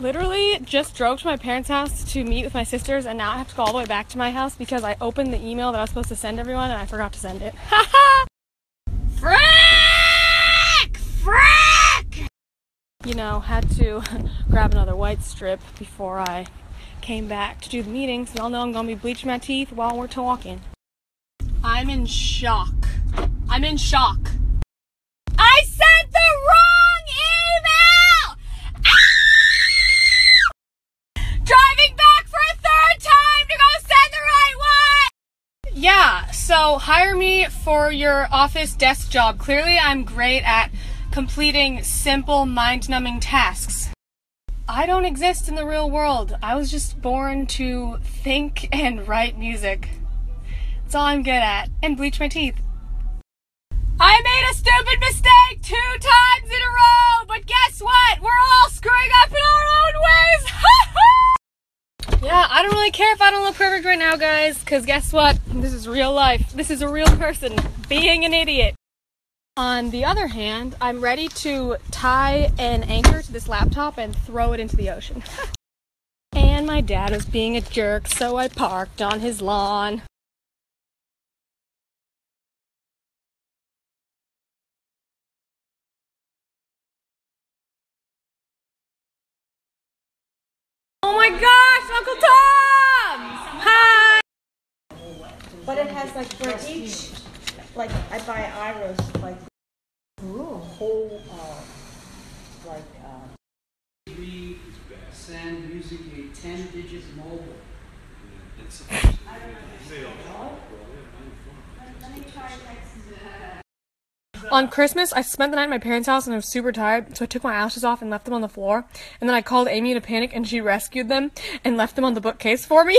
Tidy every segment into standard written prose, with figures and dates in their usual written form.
Literally just drove to my parents' house to meet with my sisters, and now I have to go all the way back to my house because I opened the email that I was supposed to send everyone and I forgot to send it. Haha! Frick! Frick! You know, had to grab another white strip before I came back to do the meeting, so y'all know I'm gonna be bleaching my teeth while we're talking. I'm in shock. I'm in shock. I sent the wrong email! Ah! Driving back for a third time to go send the right one! Yeah, so hire me for your office desk job. Clearly I'm great at completing simple, mind-numbing tasks. I don't exist in the real world. I was just born to think and write music. That's all I'm good at. And bleach my teeth. I made a stupid mistake 2 times in a row, but guess what? We're all screwing up in our own ways. Yeah, I don't really care if I don't look perfect right now, guys, because guess what? This is real life. This is a real person being an idiot. On the other hand, I'm ready to tie an anchor to this laptop and throw it into the ocean. And my dad was being a jerk, so I parked on his lawn. Oh my gosh, Uncle Tom! Hi! But it has like for each, like I buy Iris like whole like We send using a 10-digit mobile. On Christmas, I spent the night at my parents' house and I was super tired, so I took my eyelashes off and left them on the floor. And then I called Amy in a panic and she rescued them and left them on the bookcase for me.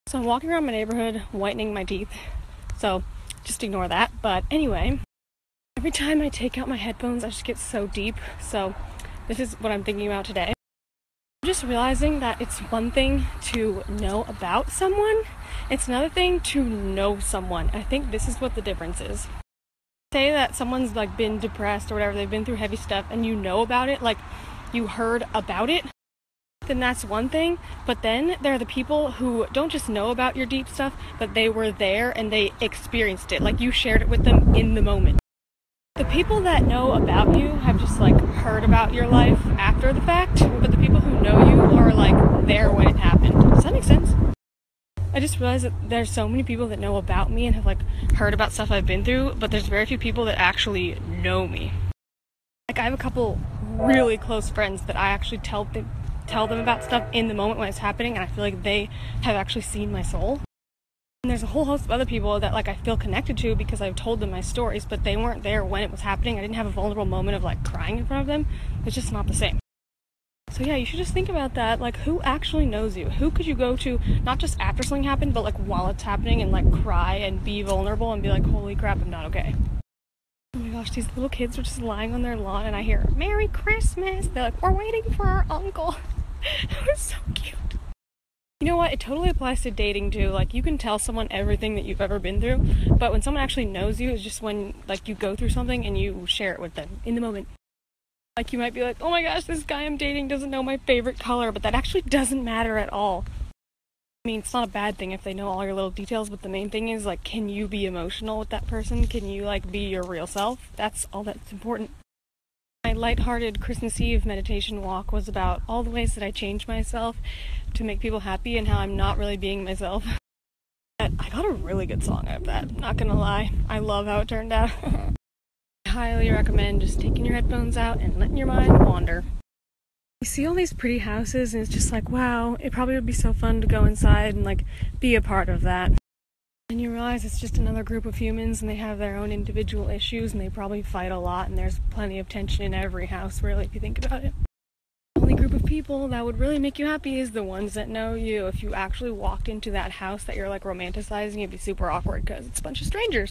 So I'm walking around my neighborhood whitening my teeth, so just ignore that. But anyway, every time I take out my headphones, I just get so deep. So this is what I'm thinking about today. I'm just realizing that it's one thing to know about someone, it's another thing to know someone. I think this is what the difference is. Say that someone's like been depressed or whatever, they've been through heavy stuff and you know about it, like you heard about it, then that's one thing. But then there are the people who don't just know about your deep stuff, but they were there and they experienced it, like you shared it with them in the moment. The people that know about you have just like heard about your life after the fact, but the people who know you are like there when it happened. Does that make sense? I just realized that there's so many people that know about me and have like heard about stuff I've been through, but there's very few people that actually know me. Like I have a couple really close friends that I actually tell them about stuff in the moment when it's happening, and I feel like they have actually seen my soul. And there's a whole host of other people that like I feel connected to because I've told them my stories, but they weren't there when it was happening. I didn't have a vulnerable moment of like crying in front of them. It's just not the same. So yeah, you should just think about that. Like, who actually knows you? Who could you go to, not just after something happened, but like while it's happening, and like cry and be vulnerable and be like, holy crap, I'm not okay. Oh my gosh, these little kids are just lying on their lawn and I hear, Merry Christmas. They're like, we're waiting for our uncle. It was so cute. You know what? It totally applies to dating too. Like, you can tell someone everything that you've ever been through, but when someone actually knows you, it's just when like you go through something and you share it with them in the moment. Like, you might be like, oh my gosh, this guy I'm dating doesn't know my favorite color, but that actually doesn't matter at all. I mean, it's not a bad thing if they know all your little details, but the main thing is, like, can you be emotional with that person? Can you, like, be your real self? That's all that's important. My lighthearted Christmas Eve meditation walk was about all the ways that I changed myself to make people happy and how I'm not really being myself. I got a really good song out of that, not gonna lie. I love how it turned out. I highly recommend just taking your headphones out and letting your mind wander. You see all these pretty houses and it's just like, wow, it probably would be so fun to go inside and like be a part of that. And you realize it's just another group of humans and they have their own individual issues and they probably fight a lot, and there's plenty of tension in every house, really, if you think about it. The only group of people that would really make you happy is the ones that know you. If you actually walked into that house that you're like romanticizing, it'd be super awkward because it's a bunch of strangers.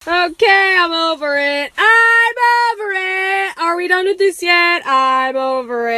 Okay, I'm over it. I'm over it. Are we done with this yet? I'm over it.